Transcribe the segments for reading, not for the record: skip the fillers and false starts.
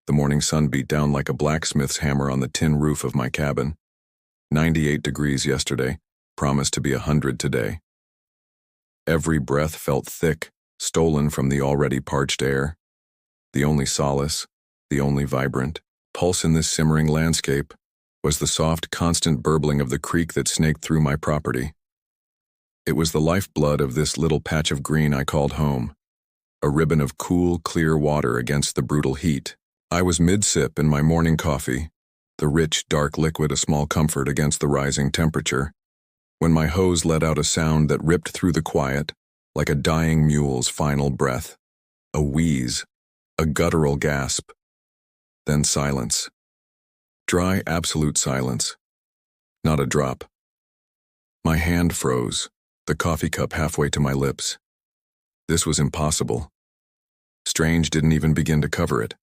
The morning sun beat down like a blacksmith's hammer on the tin roof of my cabin. 98 degrees yesterday, promised to be 100 today. Every breath felt thick, stolen from the already parched air. The only solace, the only vibrant pulse in this simmering landscape was the soft, constant burbling of the creek that snaked through my property. It was the lifeblood of this little patch of green I called home, a ribbon of cool, clear water against the brutal heat. I was mid-sip in my morning coffee, the rich, dark liquid a small comfort against the rising temperature, when my hose let out a sound that ripped through the quiet like a dying mule's final breath. A wheeze, a guttural gasp. Then silence. Dry, absolute silence. Not a drop. My hand froze, the coffee cup halfway to my lips. This was impossible. Strange didn't even begin to cover it.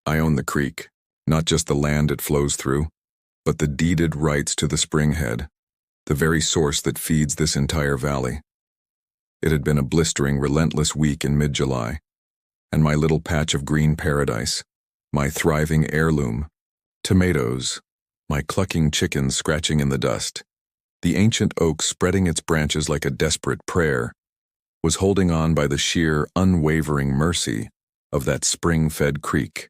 I own the creek, not just the land it flows through, but the deeded rights to the springhead, the very source that feeds this entire valley. It had been a blistering, relentless week in mid-July, and my little patch of green paradise, my thriving heirloom, tomatoes, my clucking chickens scratching in the dust, the ancient oak spreading its branches like a desperate prayer, was holding on by the sheer, unwavering mercy of that spring-fed creek.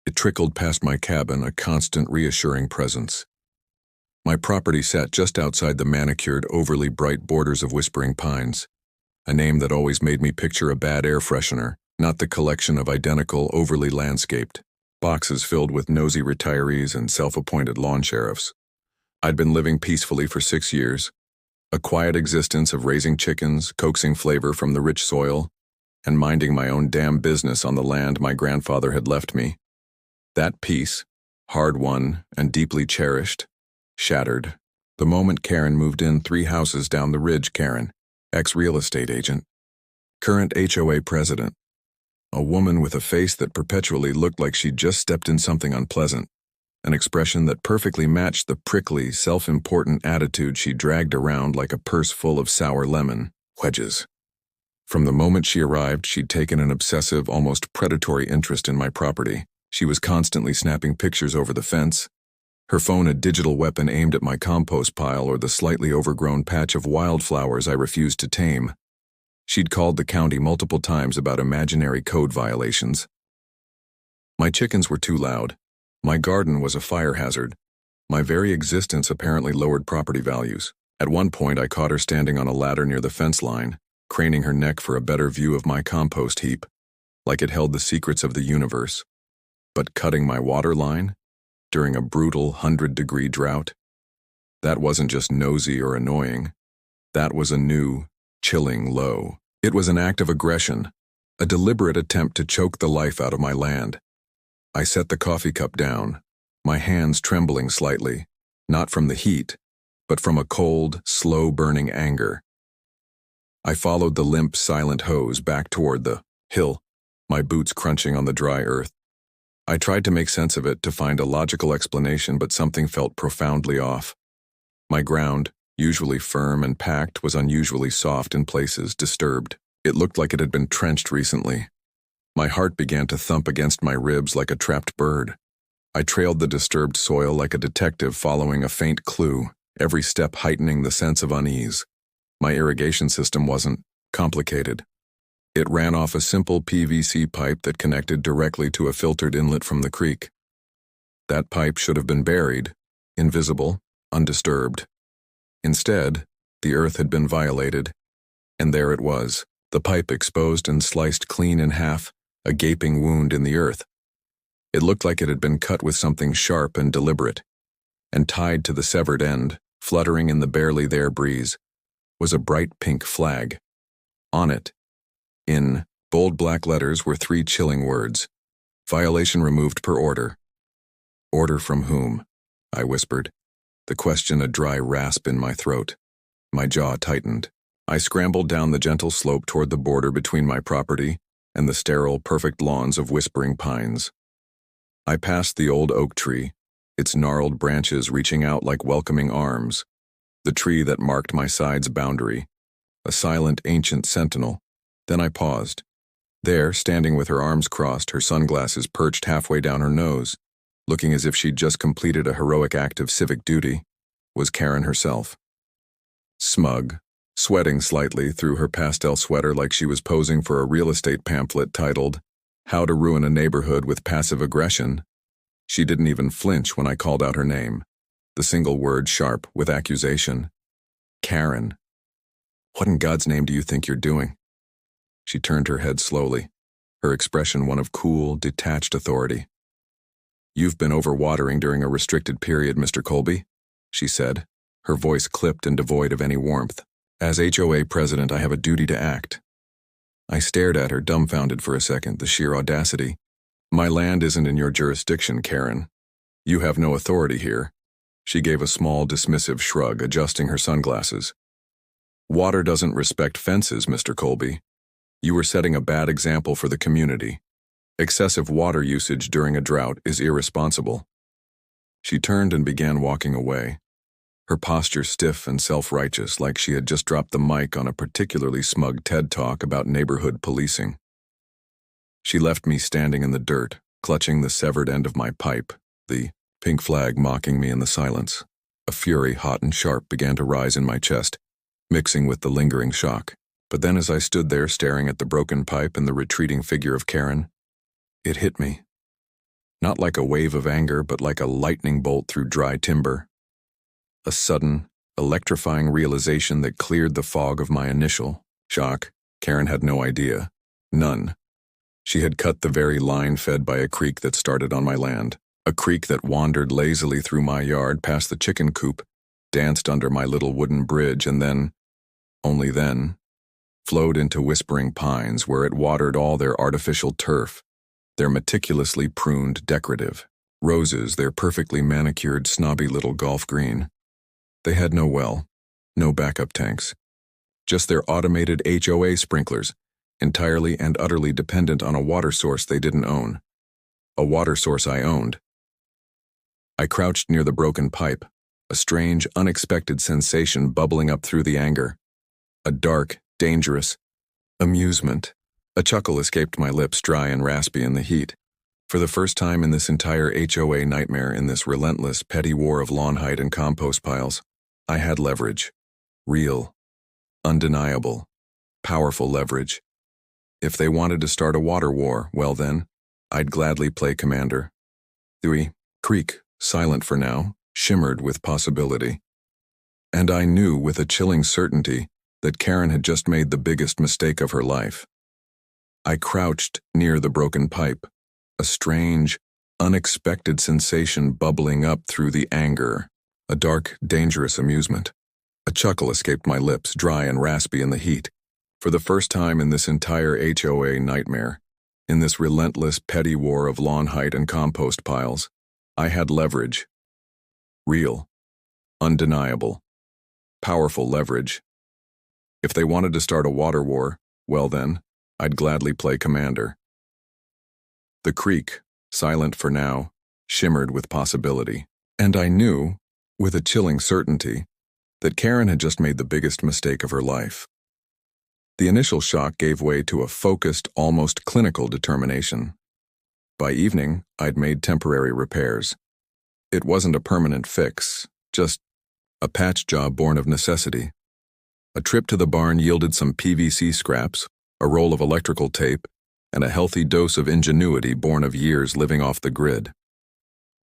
It trickled past my cabin, a constant, reassuring presence. My property sat just outside the manicured, overly bright borders of whispering pines, a name that always made me picture a bad air freshener, not the collection of identical, overly landscaped boxes filled with nosy retirees and self-appointed lawn sheriffs. I'd been living peacefully for 6 years, a quiet existence of raising chickens, coaxing flavor from the rich soil, and minding my own damn business on the land my grandfather had left me. That peace, hard-won and deeply cherished, shattered the moment Karen moved in 3 houses down the ridge. Karen, ex-real estate agent, current HOA president, a woman with a face that perpetually looked like she'd just stepped in something unpleasant, an expression that perfectly matched the prickly, self-important attitude she dragged around like a purse full of sour lemon wedges. From the moment she arrived, she'd taken an obsessive, almost predatory interest in my property. She was constantly snapping pictures over the fence, her phone a digital weapon aimed at my compost pile or the slightly overgrown patch of wildflowers I refused to tame. She'd called the county multiple times about imaginary code violations. My chickens were too loud. My garden was a fire hazard. My very existence apparently lowered property values. At one point, I caught her standing on a ladder near the fence line, craning her neck for a better view of my compost heap, like it held the secrets of the universe. But cutting my water line during a brutal 100-degree drought? That wasn't just nosy or annoying. That was a new, chilling low. It was an act of aggression, a deliberate attempt to choke the life out of my land. I set the coffee cup down, my hands trembling slightly, not from the heat, but from a cold, slow-burning anger. I followed the limp, silent hose back toward the hill, my boots crunching on the dry earth. I tried to make sense of it, to find a logical explanation, but something felt profoundly off. My ground, usually firm and packed, was unusually soft in places, disturbed. It looked like it had been trenched recently. My heart began to thump against my ribs like a trapped bird. I trailed the disturbed soil like a detective following a faint clue, every step heightening the sense of unease. My irrigation system wasn't complicated. It ran off a simple PVC pipe that connected directly to a filtered inlet from the creek. That pipe should have been buried, invisible, undisturbed. Instead, the earth had been violated, and there it was, the pipe exposed and sliced clean in half, a gaping wound in the earth. It looked like it had been cut with something sharp and deliberate, and tied to the severed end, fluttering in the barely there breeze, was a bright pink flag. On it, in bold black letters, were 3 chilling words: "Violation removed per order." Order from whom? I whispered, the question a dry rasp in my throat. My jaw tightened. I scrambled down the gentle slope toward the border between my property and the sterile, perfect lawns of whispering pines. I passed the old oak tree, its gnarled branches reaching out like welcoming arms, the tree that marked my side's boundary, a silent, ancient sentinel. Then I paused. There, standing with her arms crossed, her sunglasses perched halfway down her nose, looking as if she'd just completed a heroic act of civic duty, was Karen herself. Smug, sweating slightly through her pastel sweater like she was posing for a real estate pamphlet titled, "How to Ruin a Neighborhood with Passive Aggression," she didn't even flinch when I called out her name, the single word sharp with accusation. Karen. What in God's name do you think you're doing? She turned her head slowly, her expression one of cool, detached authority. You've been overwatering during a restricted period, Mr. Colby, she said, her voice clipped and devoid of any warmth. As HOA president, I have a duty to act. I stared at her, dumbfounded for a second, the sheer audacity. My land isn't in your jurisdiction, Karen. You have no authority here. She gave a small, dismissive shrug, adjusting her sunglasses. Water doesn't respect fences, Mr. Colby. You were setting a bad example for the community. Excessive water usage during a drought is irresponsible. She turned and began walking away, her posture stiff and self-righteous, like she had just dropped the mic on a particularly smug TED Talk about neighborhood policing. She left me standing in the dirt, clutching the severed end of my pipe, the pink flag mocking me in the silence. A fury, hot and sharp, began to rise in my chest, mixing with the lingering shock. But then as I stood there staring at the broken pipe and the retreating figure of Karen, it hit me. Not like a wave of anger, but like a lightning bolt through dry timber. A sudden, electrifying realization that cleared the fog of my initial shock. Karen had no idea. None. She had cut the very line fed by a creek that started on my land, a creek that wandered lazily through my yard past the chicken coop, danced under my little wooden bridge, and then, only then, flowed into Whispering Pines, where it watered all their artificial turf, their meticulously pruned decorative roses, their perfectly manicured snobby little golf green. They had no well, no backup tanks, just their automated HOA sprinklers, entirely and utterly dependent on a water source they didn't own. A water source I owned. I crouched near the broken pipe, a strange, unexpected sensation bubbling up through the anger. A dark, dangerous amusement. A chuckle escaped my lips, dry and raspy in the heat. For the first time in this entire HOA nightmare, in this relentless, petty war of lawn height and compost piles, I had leverage. Real, undeniable, powerful leverage. If they wanted to start a water war, well then, I'd gladly play commander. The creek, silent for now, shimmered with possibility. And I knew with a chilling certainty that Karen had just made the biggest mistake of her life. I crouched near the broken pipe, a strange, unexpected sensation bubbling up through the anger, a dark, dangerous amusement. A chuckle escaped my lips, dry and raspy in the heat. For the first time in this entire HOA nightmare, in this relentless, petty war of lawn height and compost piles, I had leverage. Real, undeniable, powerful leverage. If they wanted to start a water war, well then, I'd gladly play commander. The creek, silent for now, shimmered with possibility. And I knew, with a chilling certainty, that Karen had just made the biggest mistake of her life. The initial shock gave way to a focused, almost clinical determination. By evening, I'd made temporary repairs. It wasn't a permanent fix, just a patch job born of necessity. A trip to the barn yielded some PVC scraps, a roll of electrical tape, and a healthy dose of ingenuity born of years living off the grid.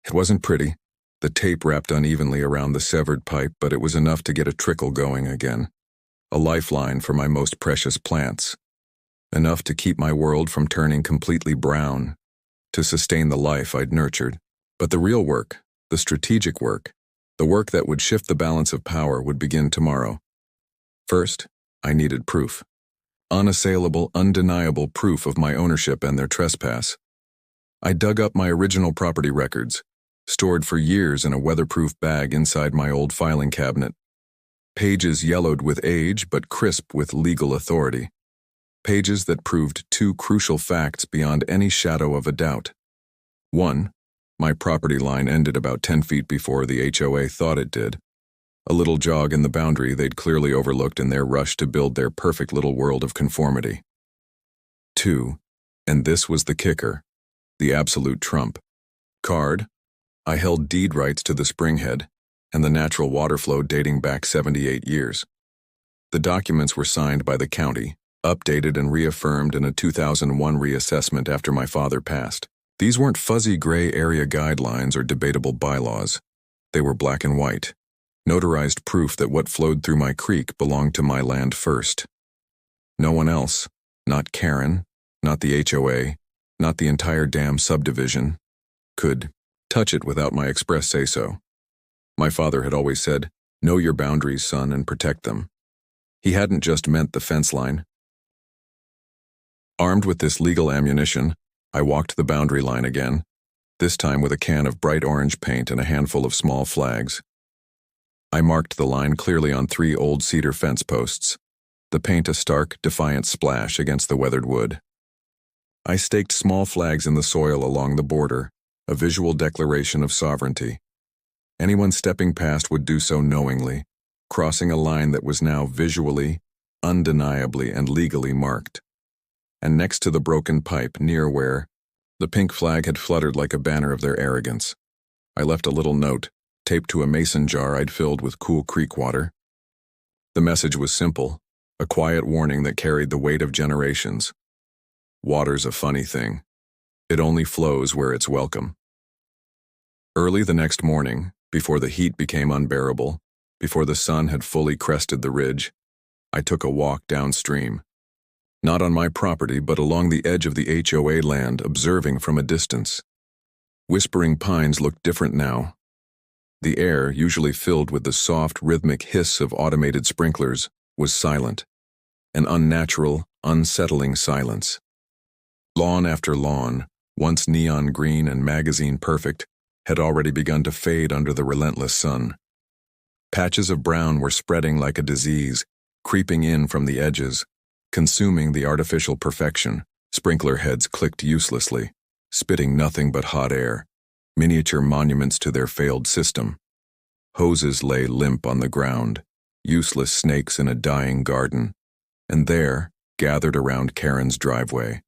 It wasn't pretty. The tape wrapped unevenly around the severed pipe, but it was enough to get a trickle going again. A lifeline for my most precious plants. Enough to keep my world from turning completely brown, to sustain the life I'd nurtured. But the real work, the strategic work, the work that would shift the balance of power would begin tomorrow. First, I needed proof. Unassailable, undeniable proof of my ownership and their trespass. I dug up my original property records, stored for years in a weatherproof bag inside my old filing cabinet. Pages yellowed with age but crisp with legal authority. Pages that proved two crucial facts beyond any shadow of a doubt. 1. My property line ended about 10 feet before the HOA thought it did. A little jog in the boundary they'd clearly overlooked in their rush to build their perfect little world of conformity. 2. And this was the kicker, the absolute trump. Card, I held deed rights to the springhead and the natural water flow dating back 78 years. The documents were signed by the county, updated and reaffirmed in a 2001 reassessment after my father passed. These weren't fuzzy gray area guidelines or debatable bylaws. They were black and white, notarized proof that what flowed through my creek belonged to my land first. No one else, not Karen, not the HOA, not the entire damn subdivision, could touch it without my express say-so. My father had always said, "Know your boundaries, son, and protect them." He hadn't just meant the fence line. Armed with this legal ammunition, I walked the boundary line again, this time with a can of bright orange paint and a handful of small flags. I marked the line clearly on 3 old cedar fence posts, the paint a stark, defiant splash against the weathered wood. I staked small flags in the soil along the border, a visual declaration of sovereignty. Anyone stepping past would do so knowingly, crossing a line that was now visually, undeniably, and legally marked. And next to the broken pipe near where the pink flag had fluttered like a banner of their arrogance, I left a little note, taped to a mason jar I'd filled with cool creek water. The message was simple, a quiet warning that carried the weight of generations. Water's a funny thing. It only flows where it's welcome. Early the next morning, before the heat became unbearable, before the sun had fully crested the ridge, I took a walk downstream. Not on my property, but along the edge of the HOA land, observing from a distance. Whispering pines looked different now. The air, usually filled with the soft, rhythmic hiss of automated sprinklers, was silent. An unnatural, unsettling silence. Lawn after lawn, once neon green and magazine perfect, had already begun to fade under the relentless sun. Patches of brown were spreading like a disease, creeping in from the edges, consuming the artificial perfection. Sprinkler heads clicked uselessly, spitting nothing but hot air, miniature monuments to their failed system. Hoses lay limp on the ground, useless snakes in a dying garden, and there, gathered around Karen's driveway,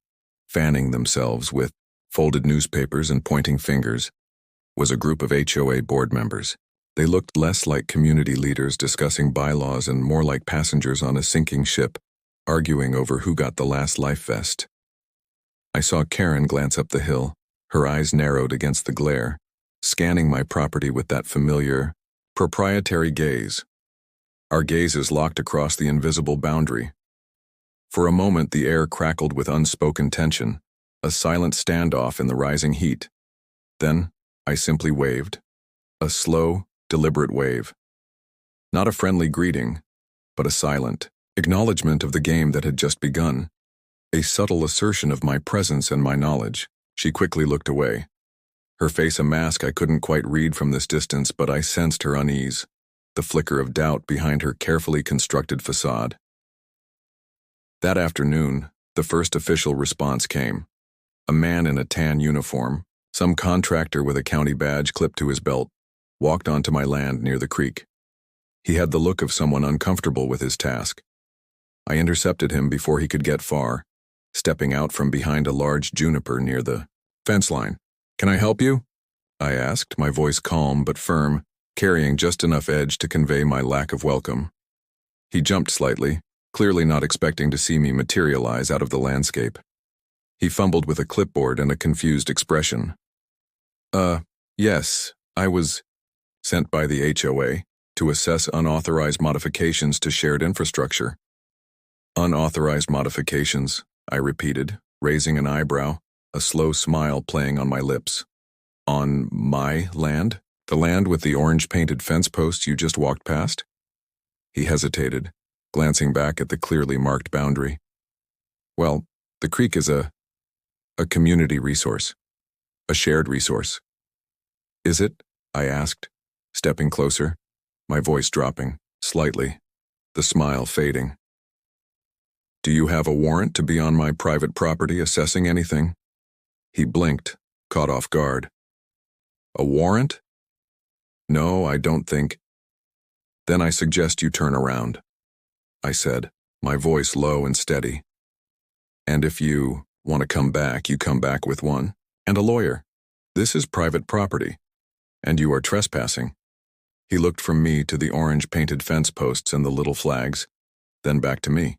fanning themselves with folded newspapers and pointing fingers, was a group of HOA board members. They looked less like community leaders discussing bylaws and more like passengers on a sinking ship, arguing over who got the last life vest. I saw Karen glance up the hill, her eyes narrowed against the glare, scanning my property with that familiar, proprietary gaze. Our gazes locked across the invisible boundary. For a moment the air crackled with unspoken tension, a silent standoff in the rising heat. Then I simply waved. A slow, deliberate wave. Not a friendly greeting, but a silent acknowledgement of the game that had just begun. A subtle assertion of my presence and my knowledge. She quickly looked away. Her face a mask I couldn't quite read from this distance, but I sensed her unease, the flicker of doubt behind her carefully constructed facade. That afternoon, the first official response came. A man in a tan uniform, some contractor with a county badge clipped to his belt, walked onto my land near the creek. He had the look of someone uncomfortable with his task. I intercepted him before he could get far, stepping out from behind a large juniper near the fence line. "Can I help you?" I asked, my voice calm but firm, carrying just enough edge to convey my lack of welcome. He jumped slightly, clearly not expecting to see me materialize out of the landscape. He fumbled with a clipboard and a confused expression. Yes, I was sent by the HOA to assess unauthorized modifications to shared infrastructure." "Unauthorized modifications," I repeated, raising an eyebrow, a slow smile playing on my lips. "On my land? The land with the orange-painted fence posts you just walked past?" He hesitated, glancing back at the clearly marked boundary. "Well, the creek is a community resource, a shared resource." "Is it?" I asked, stepping closer, my voice dropping, slightly, the smile fading. "Do you have a warrant to be on my private property assessing anything?" He blinked, caught off guard. "A warrant? No, I don't think." "Then I suggest you turn around," I said, my voice low and steady. "And if you Want to come back, you come back with one. And a lawyer. This is private property. And you are trespassing. He looked from me to the orange-painted fence posts and the little flags, then back to me.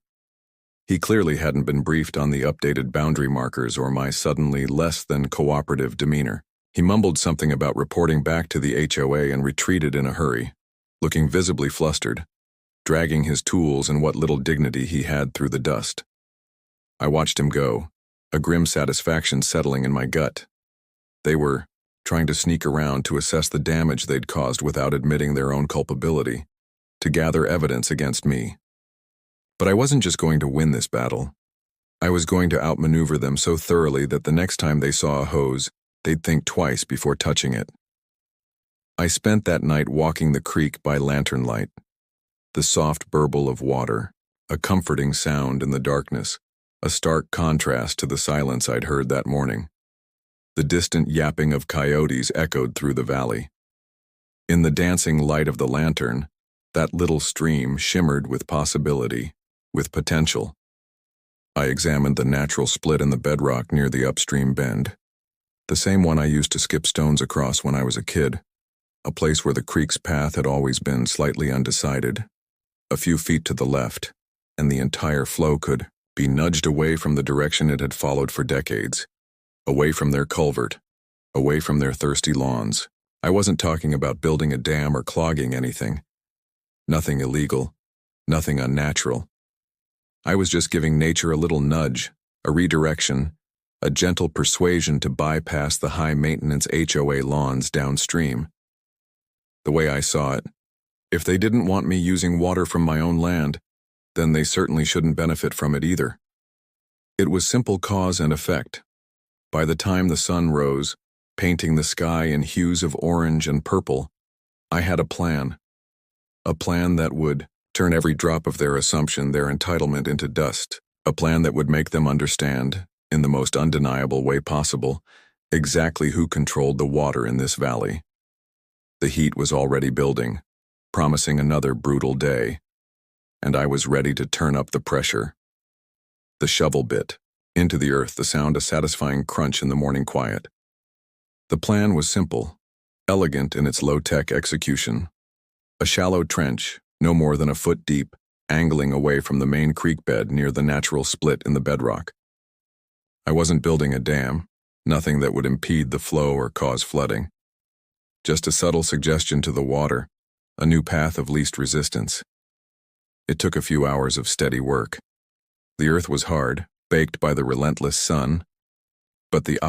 He clearly hadn't been briefed on the updated boundary markers or my suddenly less than cooperative demeanor. He mumbled something about reporting back to the HOA and retreated in a hurry, looking visibly flustered, dragging his tools and what little dignity he had through the dust. I watched him go, a grim satisfaction settling in my gut. They were trying to sneak around to assess the damage they'd caused without admitting their own culpability, to gather evidence against me. But I wasn't just going to win this battle. I was going to outmaneuver them so thoroughly that the next time they saw a hose, they'd think twice before touching it. I spent that night walking the creek by lantern light. The soft burble of water, a comforting sound in the darkness, a stark contrast to the silence I'd heard that morning. The distant yapping of coyotes echoed through the valley. In the dancing light of the lantern, that little stream shimmered with possibility, with potential. I examined the natural split in the bedrock near the upstream bend. The same one I used to skip stones across when I was a kid, a place where the creek's path had always been slightly undecided. A few feet to the left, and the entire flow could be nudged away from the direction it had followed for decades, away from their culvert, away from their thirsty lawns. I wasn't talking about building a dam or clogging anything. Nothing illegal, nothing unnatural. I was just giving nature a little nudge, a redirection, a gentle persuasion to bypass the high-maintenance HOA lawns downstream. The way I saw it, if they didn't want me using water from my own land, then they certainly shouldn't benefit from it either. It was simple cause and effect. By the time the sun rose, painting the sky in hues of orange and purple, I had a plan that would turn every drop of their assumption, their entitlement, into dust, a plan that would make them understand, in the most undeniable way possible, exactly who controlled the water in this valley. The heat was already building, promising another brutal day, and I was ready to turn up the pressure. The shovel bit into the earth, the sound a satisfying crunch in the morning quiet. The plan was simple, elegant in its low-tech execution. A shallow trench, no more than a foot deep, angling away from the main creek bed near the natural split in the bedrock. I wasn't building a dam, nothing that would impede the flow or cause flooding. Just a subtle suggestion to the water, a new path of least resistance. It took a few hours of steady work. The earth was hard, baked by the relentless sun, but the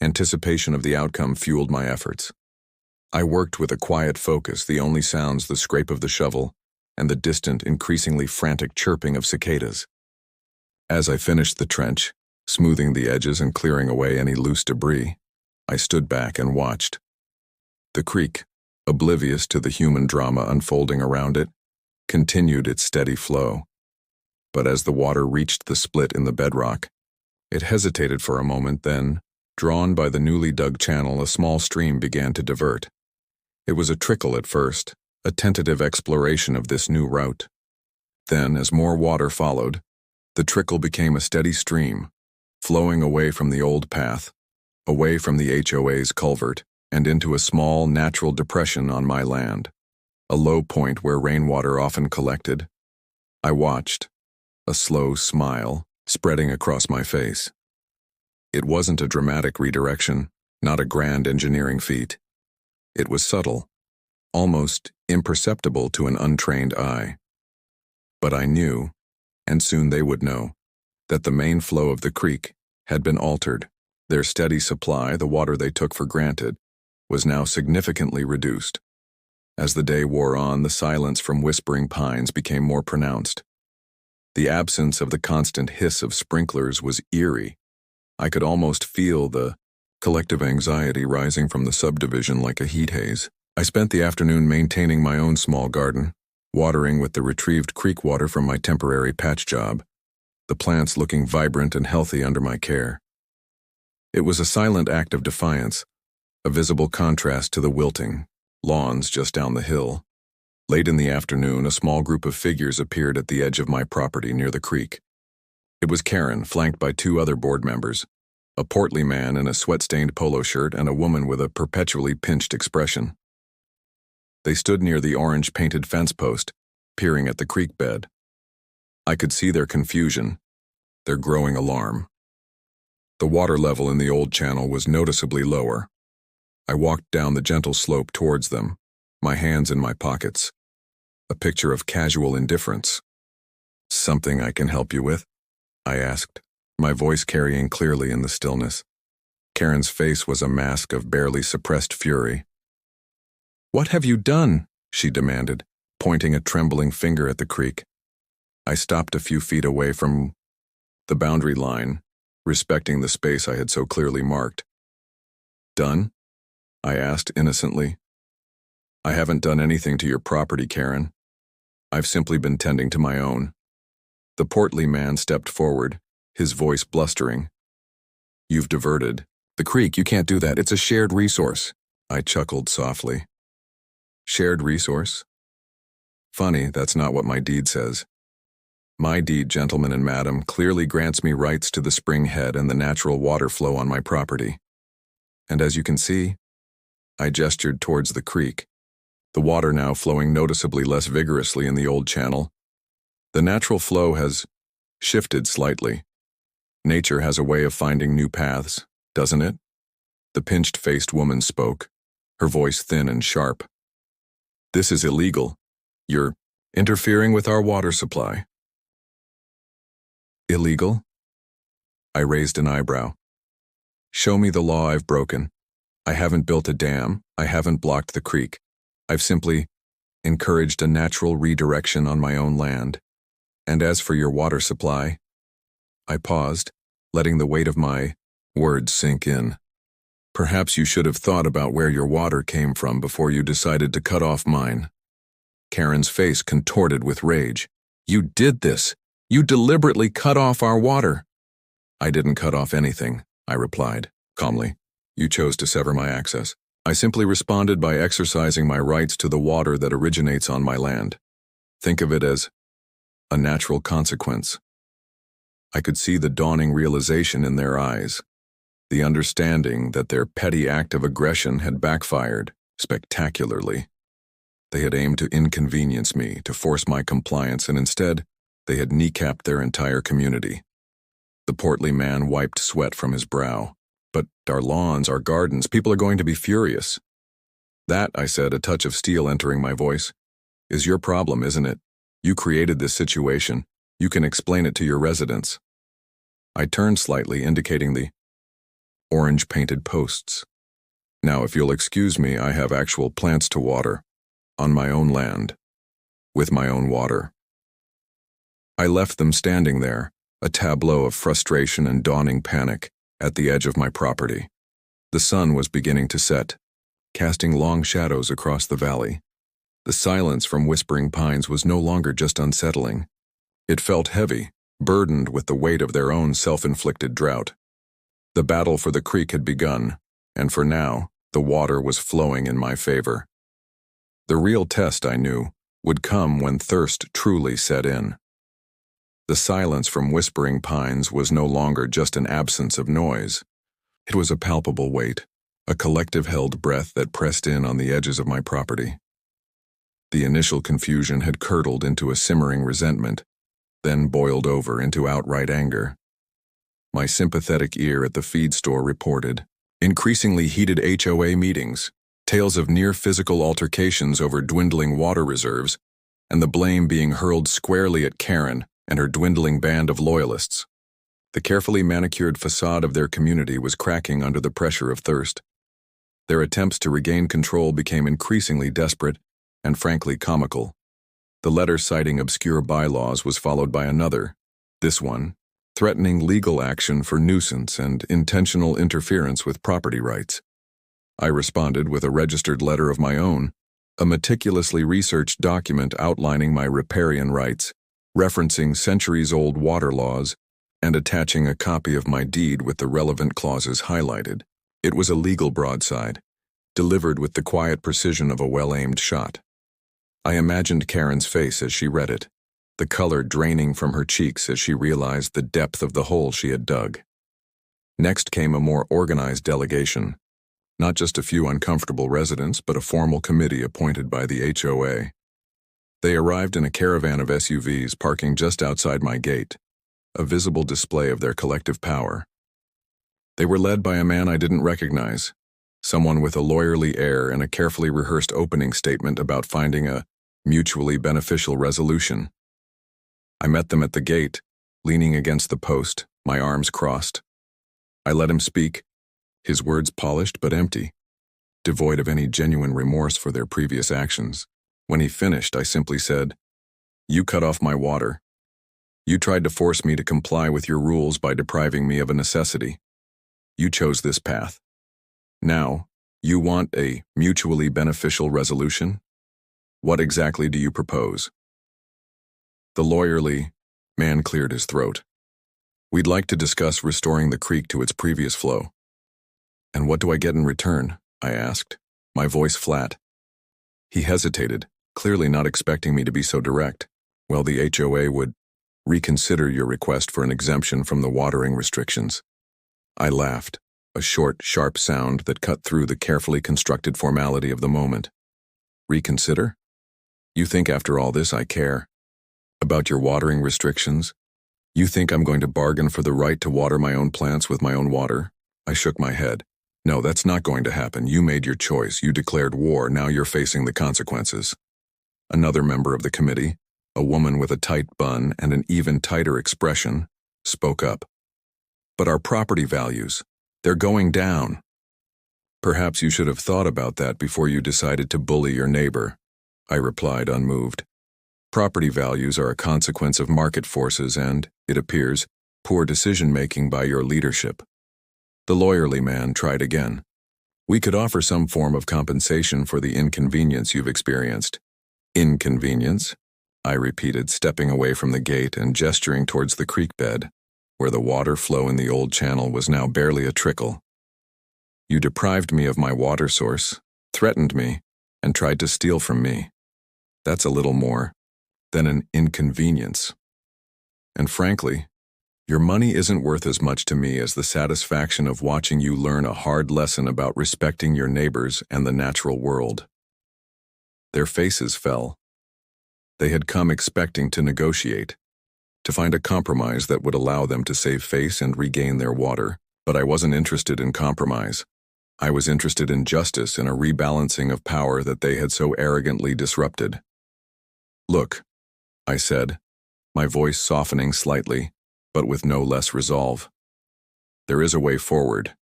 anticipation of the outcome fueled my efforts. I worked with a quiet focus, the only sounds the scrape of the shovel and the distant, increasingly frantic chirping of cicadas. As I finished the trench, smoothing the edges and clearing away any loose debris, I stood back and watched. The creek, oblivious to the human drama unfolding around it, continued its steady flow. But as the water reached the split in the bedrock, it hesitated for a moment, then, drawn by the newly dug channel, a small stream began to divert. It was a trickle at first, a tentative exploration of this new route. Then, as more water followed, the trickle became a steady stream, flowing away from the old path, away from the HOA's culvert, and into a small, natural depression on my land, a low point where rainwater often collected. I watched, a slow smile spreading across my face. It wasn't a dramatic redirection, not a grand engineering feat. It was subtle, almost imperceptible to an untrained eye. But I knew, and soon they would know, that the main flow of the creek had been altered. Their steady supply, the water they took for granted, was now significantly reduced. As the day wore on, the silence from whispering pines became more pronounced. The absence of the constant hiss of sprinklers was eerie. I could almost feel the collective anxiety rising from the subdivision like a heat haze. I spent the afternoon maintaining my own small garden, watering with the retrieved creek water from my temporary patch job, the plants looking vibrant and healthy under my care. It was a silent act of defiance, a visible contrast to the wilting lawns just down the hill. Late in the afternoon, a small group of figures appeared at the edge of my property near the creek. It was Karen, flanked by two other board members, a portly man in a sweat-stained polo shirt and a woman with a perpetually pinched expression. They stood near the orange-painted fence post, peering at the creek bed. I could see their confusion, their growing alarm. The water level in the old channel was noticeably lower. I walked down the gentle slope towards them, my hands in my pockets. A picture of casual indifference. "Something I can help you with?" I asked, my voice carrying clearly in the stillness. Karen's face was a mask of barely suppressed fury. "What have you done?" she demanded, pointing a trembling finger at the creek. I stopped a few feet away from the boundary line, respecting the space I had so clearly marked. "Done?" I asked innocently. "I haven't done anything to your property, Karen. I've simply been tending to my own." The portly man stepped forward, his voice blustering. "You've diverted the creek. You can't do that. It's a shared resource." I chuckled softly. "Shared resource? Funny, that's not what my deed says. My deed, gentlemen and madam, clearly grants me rights to the spring head and the natural water flow on my property. And as you can see," I gestured towards the creek, the water now flowing noticeably less vigorously in the old channel. "The natural flow has shifted slightly. Nature has a way of finding new paths, doesn't it?" The pinched-faced woman spoke, her voice thin and sharp. "This is illegal. You're interfering with our water supply." "Illegal?" I raised an eyebrow. "Show me the law I've broken. I haven't built a dam, I haven't blocked the creek. I've simply encouraged a natural redirection on my own land. And as for your water supply..." I paused, letting the weight of my words sink in. "Perhaps you should have thought about where your water came from before you decided to cut off mine." Karen's face contorted with rage. "You did this! You deliberately cut off our water!" "I didn't cut off anything," I replied, calmly. "You chose to sever my access. I simply responded by exercising my rights to the water that originates on my land. Think of it as a natural consequence." I could see the dawning realization in their eyes, the understanding that their petty act of aggression had backfired spectacularly. They had aimed to inconvenience me, to force my compliance, and instead, they had kneecapped their entire community. The portly man wiped sweat from his brow. "But our lawns, our gardens, people are going to be furious." "That," I said, a touch of steel entering my voice, "is your problem, isn't it? You created this situation. You can explain it to your residents." I turned slightly, indicating the orange-painted posts. "Now, if you'll excuse me, I have actual plants to water, on my own land, with my own water." I left them standing there, a tableau of frustration and dawning panic, at the edge of my property. The sun was beginning to set, casting long shadows across the valley. The silence from Whispering Pines was no longer just unsettling. It felt heavy, burdened with the weight of their own self-inflicted drought. The battle for the creek had begun, and for now, the water was flowing in my favor. The real test, I knew, would come when thirst truly set in. The silence from Whispering Pines was no longer just an absence of noise. It was a palpable weight, a collective-held breath that pressed in on the edges of my property. The initial confusion had curdled into a simmering resentment, then boiled over into outright anger. My sympathetic ear at the feed store reported increasingly heated HOA meetings, tales of near-physical altercations over dwindling water reserves, and the blame being hurled squarely at Karen and her dwindling band of loyalists. The carefully manicured facade of their community was cracking under the pressure of thirst. Their attempts to regain control became increasingly desperate and frankly comical. The letter citing obscure bylaws was followed by another, this one, threatening legal action for nuisance and intentional interference with property rights. I responded with a registered letter of my own, a meticulously researched document outlining my riparian rights, referencing centuries-old water laws, and attaching a copy of my deed with the relevant clauses highlighted. It was a legal broadside, delivered with the quiet precision of a well-aimed shot. I imagined Karen's face as she read it, the color draining from her cheeks as she realized the depth of the hole she had dug. Next came a more organized delegation, not just a few uncomfortable residents, but a formal committee appointed by the HOA. They arrived in a caravan of SUVs parking just outside my gate, a visible display of their collective power. They were led by a man I didn't recognize, someone with a lawyerly air and a carefully rehearsed opening statement about finding a mutually beneficial resolution. I met them at the gate, leaning against the post, my arms crossed. I let him speak, his words polished but empty, devoid of any genuine remorse for their previous actions. When he finished, I simply said, "You cut off my water. You tried to force me to comply with your rules by depriving me of a necessity. You chose this path. Now, you want a mutually beneficial resolution? What exactly do you propose?" The lawyerly man cleared his throat. "We'd like to discuss restoring the creek to its previous flow." "And what do I get in return?" I asked, my voice flat. He hesitated, clearly not expecting me to be so direct. "Well, the HOA would reconsider your request for an exemption from the watering restrictions." I laughed, a short, sharp sound that cut through the carefully constructed formality of the moment. "Reconsider? You think after all this I care? About your watering restrictions? You think I'm going to bargain for the right to water my own plants with my own water?" I shook my head. "No, that's not going to happen. You made your choice. You declared war. Now you're facing the consequences." Another member of the committee, a woman with a tight bun and an even tighter expression, spoke up. "But our property values, they're going down." "Perhaps you should have thought about that before you decided to bully your neighbor," I replied, unmoved. "Property values are a consequence of market forces and, it appears, poor decision-making by your leadership." The lawyerly man tried again. "We could offer some form of compensation for the inconvenience you've experienced." "Inconvenience?" I repeated, stepping away from the gate and gesturing towards the creek bed, where the water flow in the old channel was now barely a trickle. "You deprived me of my water source, threatened me, and tried to steal from me. That's a little more than an inconvenience. And frankly, your money isn't worth as much to me as the satisfaction of watching you learn a hard lesson about respecting your neighbors and the natural world." Their faces fell. They had come expecting to negotiate, to find a compromise that would allow them to save face and regain their water, but I wasn't interested in compromise. I was interested in justice and a rebalancing of power that they had so arrogantly disrupted. "Look," I said, my voice softening slightly, but with no less resolve. "There is a way forward,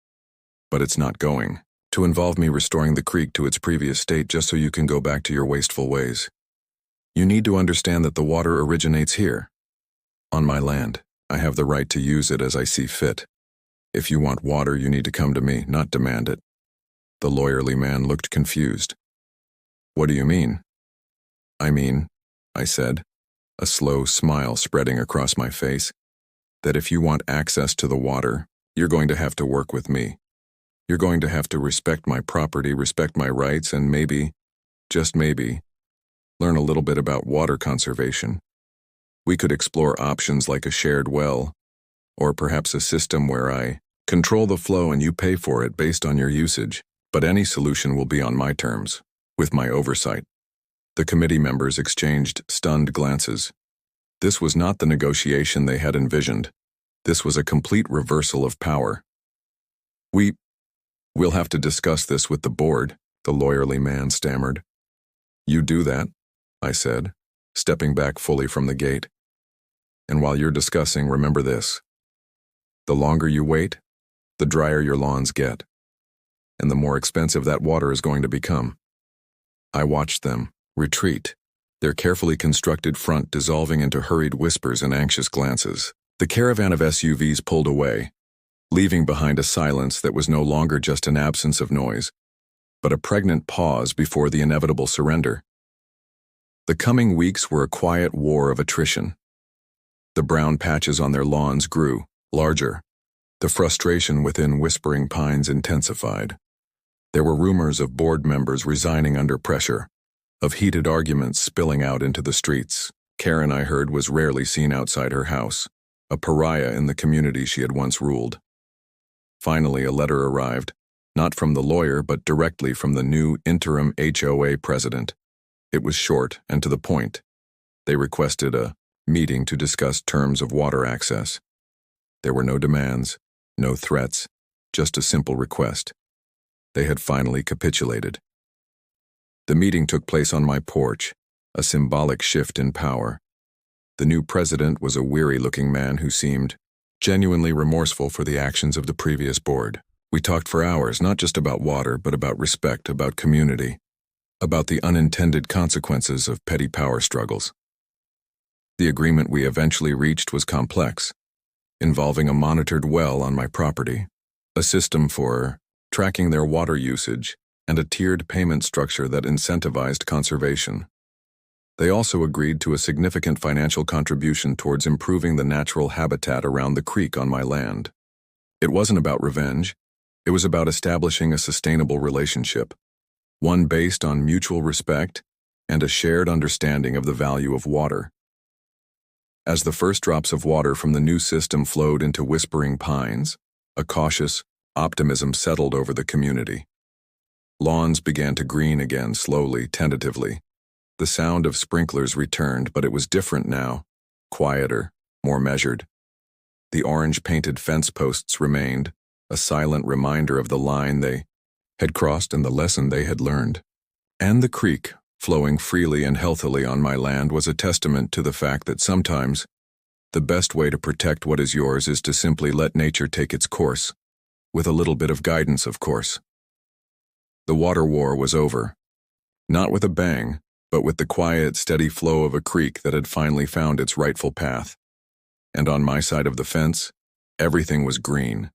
but it's not going to involve me restoring the creek to its previous state just so you can go back to your wasteful ways. You need to understand that the water originates here. On my land, I have the right to use it as I see fit. If you want water, you need to come to me, not demand it." The lawyerly man looked confused. "What do you mean?" "I mean," I said, a slow smile spreading across my face, "that if you want access to the water, you're going to have to work with me. You're going to have to respect my property, respect my rights, and maybe, just maybe, learn a little bit about water conservation. We could explore options like a shared well, or perhaps a system where I control the flow and you pay for it based on your usage, but any solution will be on my terms, with my oversight." The committee members exchanged stunned glances. This was not the negotiation they had envisioned. This was a complete reversal of power. We'll have to discuss this with the board," the lawyerly man stammered. "You do that," I said, stepping back fully from the gate. "And while you're discussing, remember this. The longer you wait, the drier your lawns get, and the more expensive that water is going to become." I watched them retreat, their carefully constructed front dissolving into hurried whispers and anxious glances. The caravan of SUVs pulled away, leaving behind a silence that was no longer just an absence of noise, but a pregnant pause before the inevitable surrender. The coming weeks were a quiet war of attrition. The brown patches on their lawns grew larger. The frustration within Whispering Pines intensified. There were rumors of board members resigning under pressure, of heated arguments spilling out into the streets. Karen, I heard, was rarely seen outside her house, a pariah in the community she had once ruled. Finally, a letter arrived, not from the lawyer but directly from the new interim HOA president. It was short and to the point. They requested a meeting to discuss terms of water access. There were no demands, no threats, just a simple request. They had finally capitulated. The meeting took place on my porch, a symbolic shift in power. The new president was a weary-looking man who seemed genuinely remorseful for the actions of the previous board. We talked for hours, not just about water, but about respect, about community, about the unintended consequences of petty power struggles. The agreement we eventually reached was complex, involving a monitored well on my property, a system for tracking their water usage, and a tiered payment structure that incentivized conservation. They also agreed to a significant financial contribution towards improving the natural habitat around the creek on my land. It wasn't about revenge. It was about establishing a sustainable relationship, one based on mutual respect and a shared understanding of the value of water. As the first drops of water from the new system flowed into Whispering Pines, a cautious optimism settled over the community. Lawns began to green again, slowly, tentatively. The sound of sprinklers returned, but it was different now, quieter, more measured. The orange-painted fence posts remained, a silent reminder of the line they had crossed and the lesson they had learned. And the creek, flowing freely and healthily on my land, was a testament to the fact that sometimes the best way to protect what is yours is to simply let nature take its course, with a little bit of guidance, of course. The water war was over. Not with a bang, but with the quiet, steady flow of a creek that had finally found its rightful path. And on my side of the fence, everything was green.